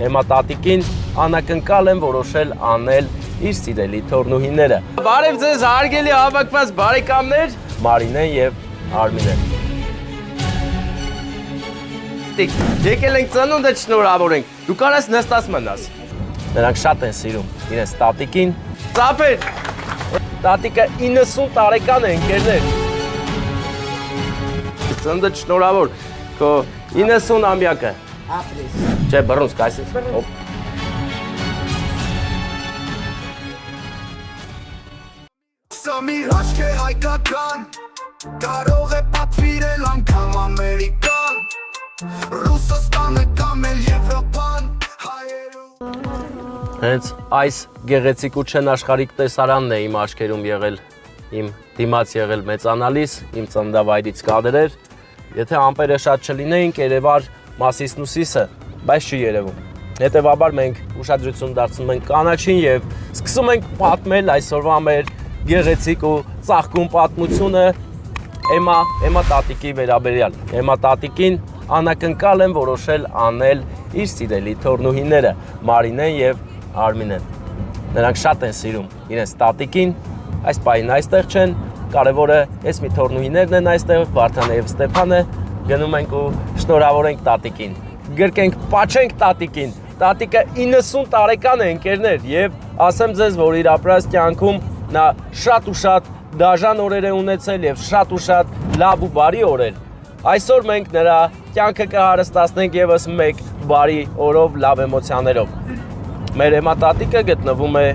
Հիմա տատիկին անակնկալ են որոշել անել իր սիրելի թորնուհիները։ Բարև ձեզ հարգելի հավաքված բարեկամներ, Մարինեն եւ Արմինեն։ Եկել ենք ծնունդը շնորհավորենք։ Դու կարաս նստած մնաս։ Նրանք շատ են սիրում իրենց տատիկին։ Ծափեր։ Տատիկը 90 տարեկան է, ընկերներ։ Ծնունդը շնորհավոր։ Քո 90-ամյակը։ Ապրես։ Չէ, բռունց կայսես։ Սա մի հաշք է հայկական, կարող է պատվիրել անգամ ամերիկան, Ռուսաստանը կամ էլ Եվրոպան, Հենց այս գեղեցիկ ու չեն աշխարհիկ տեսարանն է իմ աչքերում եղել, իմ դիմաց եղել մեծանալիս, իմ ծննդավայրից կադրեր, եթե ամպերը շատ չլինեին, կերևար Մասիսն ու Սիսը, բայց չի երևում։ Հետևաբար մենք ուշադրություն դարձնում ենք կանաչին եւ սկսում ենք պատմել այսօրվա մեր գեղեցիկ ու ծաղկուն պատմությունը Էմմա տատիկի վերաբերյալ։ Էմմա տատիկին անակնկալ են որոշել անել իր սիրելի թորնուհիները Մարինեն եւ Արմինեն։ Նրանք շատ են սիրում իրենց տատիկին, այս պահին այստեղ չեն, կարևորը այս մի թորնուհիներն են այստեղ, Վարդանը եւ Ստեփանը, գնում ենք ու շնորհավորենք տատիկին։ Գրկենք, պաչենք տատիկին։ Տատիկը 90 տարեկան է, ընկերներ, եւ ասեմ ձեզ, որ իր ապրած կյանքում նա շատ ու շատ դաժան օրեր է ունեցել եւ շատ ու շատ լավ ու բարի օրեր։ Այսօր մենք նրա կյանքը կհարստացնենք եւս մեկ բարի օրով, լավ էմոցիաներով։ Մեր Էմմա տատիկը գտնվում է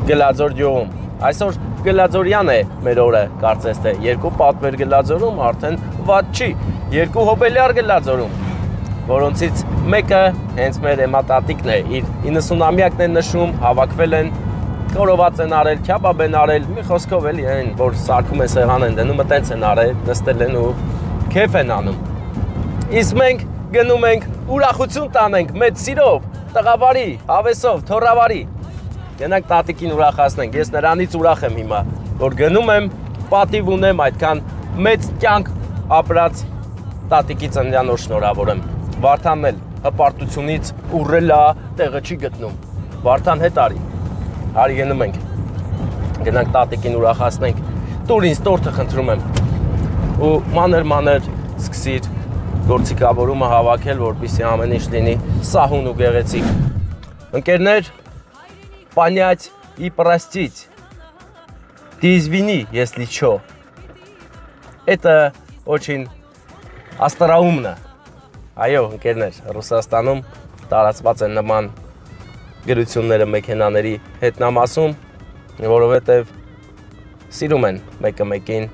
Գլաձոր գյուղում։ Այսօր Գլաձորյան է մեր օրը, կարծես թե երկու պատվեր Գլաձորում արդեն վատ չի, երկու հոբելյար Գլաձորում, որոնցից մեկը հենց մեր Էմմա տատիկն է, իր 90-ամյակն են նշում, հավաքվել են, կորոված են արել, քյաբաբ են արել, մի խոսքով էլի այն, որ սարքում են սեղան են դնում, տենց են արել, նստել են ու քեֆ են անում։ Իսկ մենք գնում ենք ուրախություն տանենք մեծ սիրով, տղավարի, հավեսով, թոռավարի։ Գնանք տատիկին ուրախացնենք, ես նրանից ուրախ եմ հիմա, որ գնում եմ, պատիվ ունեմ այդքան մեծ կյանք ապրած տատիկի ծննդյան օր շնորհավորեմ։ Վարդանն էլ հպարտությունից ուռել է, տեղը չի գտնում։ Վարդան հետ արի։ Արի գնում ենք, գնանք տատիկին ուրախացնենք, տուր ինձ տորթը խնդրում եմ, ու մանր սկսիր գործիքավորումը հավաքել, որպեսզի ամեն ինչ լինի սահուն ու գեղեցիկ։ Ընկերներ, понять и простить. Ты извини, если что. Это очень остроумно. Այո, ընկերներ, Ռուսաստանում տարածված են նման գրությունները մեքենաների հետնամասում, որովհետև սիրում են մեկը մեկին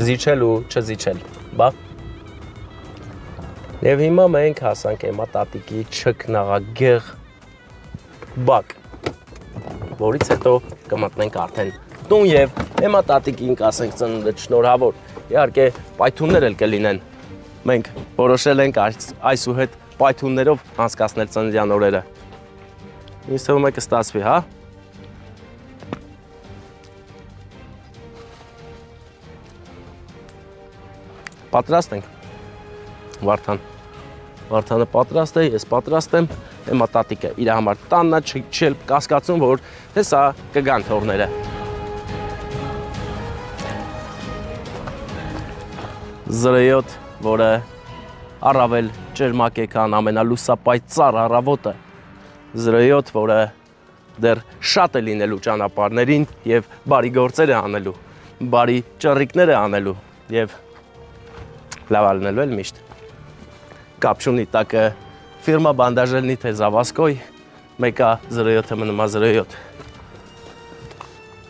զիջել ու չզիջել, բա։ Եվ հիմա մենք հասանք Էմմա տատիկի չքնաղագեղ բակ, որից հետո կմտնենք արդեն տուն եւ Էմմա տատիկին կասենք ծնունդը շնորհավոր, իհարկե պայթուններ էլ կլինեն, մենք որոշել ենք այսուհետ պայթուններով անցկացնել ծննդյան օրերը։ Ինձ թվում է կստացվի, հա։ Պատրաստ ենք, Վարդանը պատրաստ է, ես պատրաստ եմ, Էմմա տատիկը իր համար տաննա չել կասկածում, որ հեսա կգան թորները։ Զրեյոտ, որը առավել ճերմակ է քան ամենալուսապայծառ առավոտը, զրեյոտ, որը դեռ շատ է լինելու ճանապարհներին եւ բարի գործեր է անելու, բարի ճռիկներ է անելու եւ լավ ալնելու էլ միշտ։ Կապ չունի տակը ֆիրմա բանդաժելնի թե զավասկոյ, մեկա զրեյոթը մնում է զրեյոթ։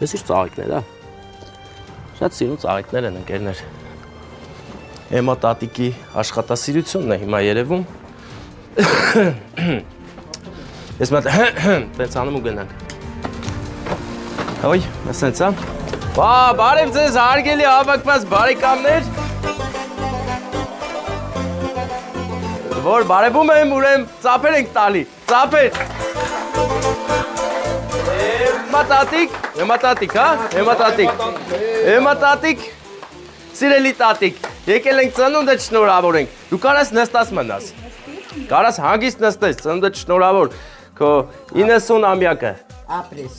Ես իր ծաղիկներ, հա։ Շատ սիրուն ծաղիկներ են, ընկերներ։ Էմմա տատիկի աշխատասիրությունն է հիմա երևում։ Ես մատ տենց անում ու գնանք։ Ոյ, ասենց, հա։ Բարև ձեզ հարգելի հավաքված բարեկամներ։ Որ բարևում եմ, ուրեմ ծափեր ենք տալի, ծափեր։ Էմմա տատիկ, հա, Էմմա տատիկ, սիրելի տատիկ, եկել ենք ծնունդը շնորհավորենք, դու կարաս նստած մնաս, Կարաս հանգիստ նստես, ծննդդ շնորհավոր, քո 90-ամյակը։ Ապրես։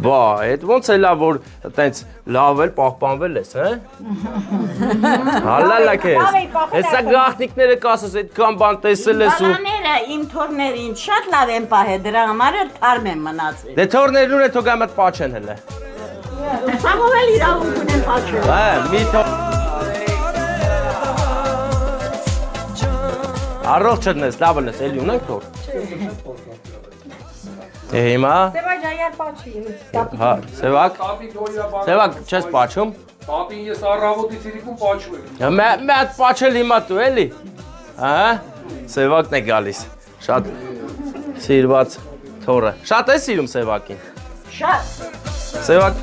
Բա, այդ ոնց է լավ, որ տենց լավ էլ պահպանվել ես, հե։ Հալալա քեզ։ Հեսա գաղտնիքները կասես, այդքան բան տեսել ես ու։ Բանաները իմ թորներին շատ լավ են պահել, դրա համար էլ թարմ են մնացել։ Դե թորներն ունեն թող ամդ պաչեն հələ։ Սաղով էլ իրավունք ունեն պաչել։ Հա, մի թող։ Առողջ չնես, լավ ես, էլի ունենք թոր։ Հիմա։ Սևաջայար պաչի։ Հա, Սևակ։ Սևակ, չես պաչում։ Պապին ես առավոտից իրիկում պաչում եմ։ Մի հատ պաչել հիմա դու էլի։ Ահա, Սևակն է գալիս։ Շատ սիրված թորը։ Շատ է սիրում Սևակին։ Շատ։ Սևակ։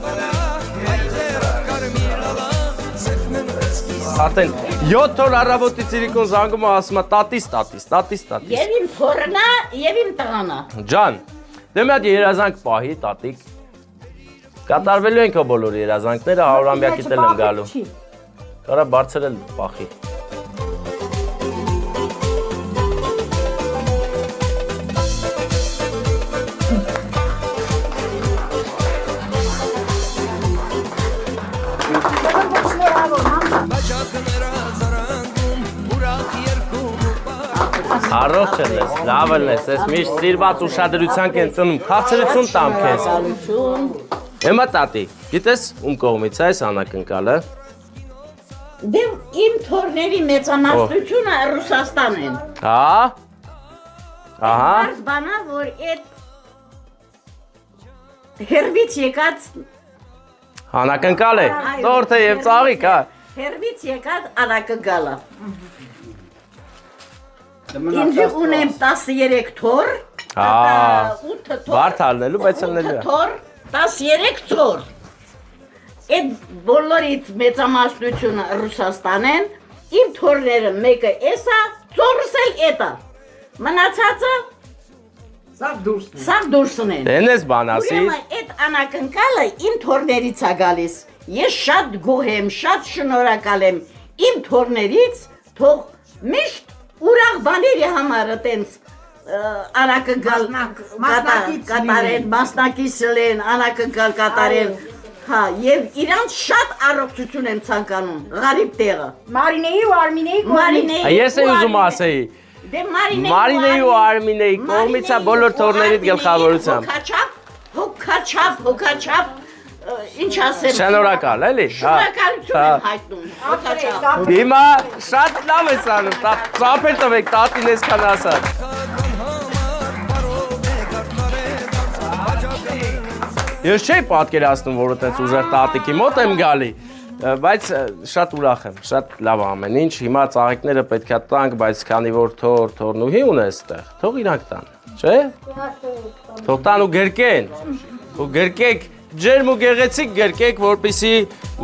Արդեն 7 թոր առավոտից իրիկուն զանգում է ասում է տատիս։ Եվ իմ թորնա, եւ իմ տղանա։ Ջան, դե մի հատ երազանք պահի, տատիկ։ Կատարվելու են քո բոլոր երազանքները, 100-ամյակիդ էլ եմ գալու։ Կարա բարձր էլ պախի։ Առողջ ես, լավ ես, ես միշտ սիրված ուշադրության կեն ծնում, քաղցրություն տամ քեզ։ Հիմա տատի, գիտես ում կողմից է այս անակնկալը։ Դե իմ թորների մեծամասնությունը Ռուսաստան են։ Հա։ Ահա։ Բայց բանա, որ այդ հերվից եկած Անակնկալ է, տորթը եւ ծաղիկ, հա։ հերվից եկած անակնկալը։ Ինձ ունեմ 13 թոր, 8 թոր, Բարդ ալնելու, բայց ալնելու է։ 8 թոր, 13 թոր։ Այդ բոլորից մեծամասնությունը Ռուսաստան են, իմ թորները մեկը էսա, ծորս էլ էտա։ Մնացածը սաղ դուրսն են։ Դեն ես բան ասի։ Ուրեմն այդ անակնկալը իմ թորներից է գալիս։ Ես շատ գոհ եմ, շատ շնորհակալ եմ իմ թորներից, թող միշտ ուրախ բաների համար տենց անակնկալ կատարեն, մասնակից են, անակնկալ կատարեն, հա, եւ իրանց շատ առողջություն եմ ցանկանում, գարիբ տեղը։ Մարինեի ու Արմինեի Մարինեի։ Ես է ուզում ասեի։ Դե Մարինեի ու Արմինեի կողմից է բոլոր թորներից գլխավորությամբ։ Հոգաչափ, ինչ ասեմ։ Շնորհակալ, էլի։ Շնորհակալություն եմ հայտնում։ Հոգաչափ։ Հիմա շատ լավ ես անում, ծափեր տվեք, տատին այսքան ասած։ Ես չէի պատկերացնում, որ այդպես ուժեղ տատիկի մոտ եմ գալի, բայց շատ ուրախ եմ, շատ լավ ամեն ինչ։ Հիմա ծաղիկները պետք է տանք, բայց քանի որ թորնուհի ունես այդտեղ, թող իրանք տան, չէ՞։ Թող տան ու գրկեն։ Ու գրկեք, ջերմ ու գեղեցիկ գրկեք, որպեսզի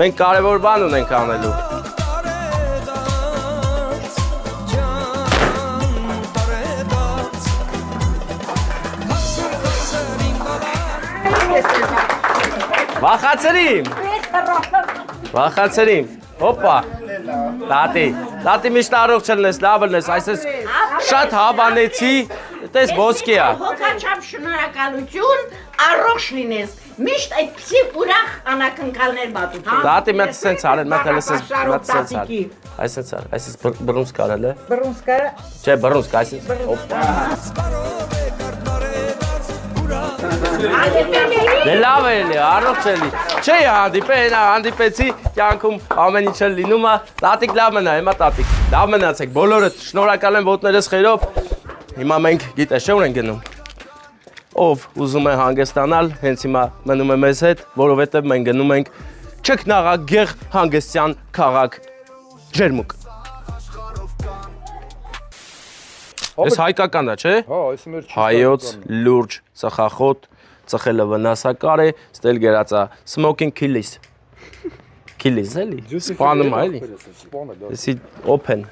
մենք կարևոր բան ունենք անելու։ Վախացրիմ, հոպա, տատի միշտ առողջ լնես, լավ լնես, այսպես շատ հավանեցի, տես ոսկի է։ Հոգաչափ շնորհակալություն, առողջ լինես, միշտ այդպիսի ուրախ անակնկալներ բացություն։ Տատի մեծ սենց արել, մեծ հելես սենց արել, այսպես բռունցք արել է։ Բռունցկարը։ Չէ, բռունցք, այսպես, հոպա։ Դե լավ էլի, առողջ էլի, չէ հանդիպեցի, կյանքում ամեն ինչ էլ լինում է, տատիկ լավ մնա, հիմա տատիկ, լավ մնացեք, բոլորդ, շնորհակալ եմ ոտներս խերով, հիմա մենք գիտես չէ ուր ենք գնում, ով ուզում է հանգստանալ, հենց հիմա մնում է մեզ հետ, որովհետև մենք գնում ենք չքնաղագեղ հանգստյան քաղաք Ջերմուկ։ Ես հայկական է, չէ։ Հա, այս մեր Հայոց լուրջ ծխախոտ, ծխելը վնասակար է, ստել գերած է smoking killis։ Killis էլի։ Սպանում է էլի։ Էսի open։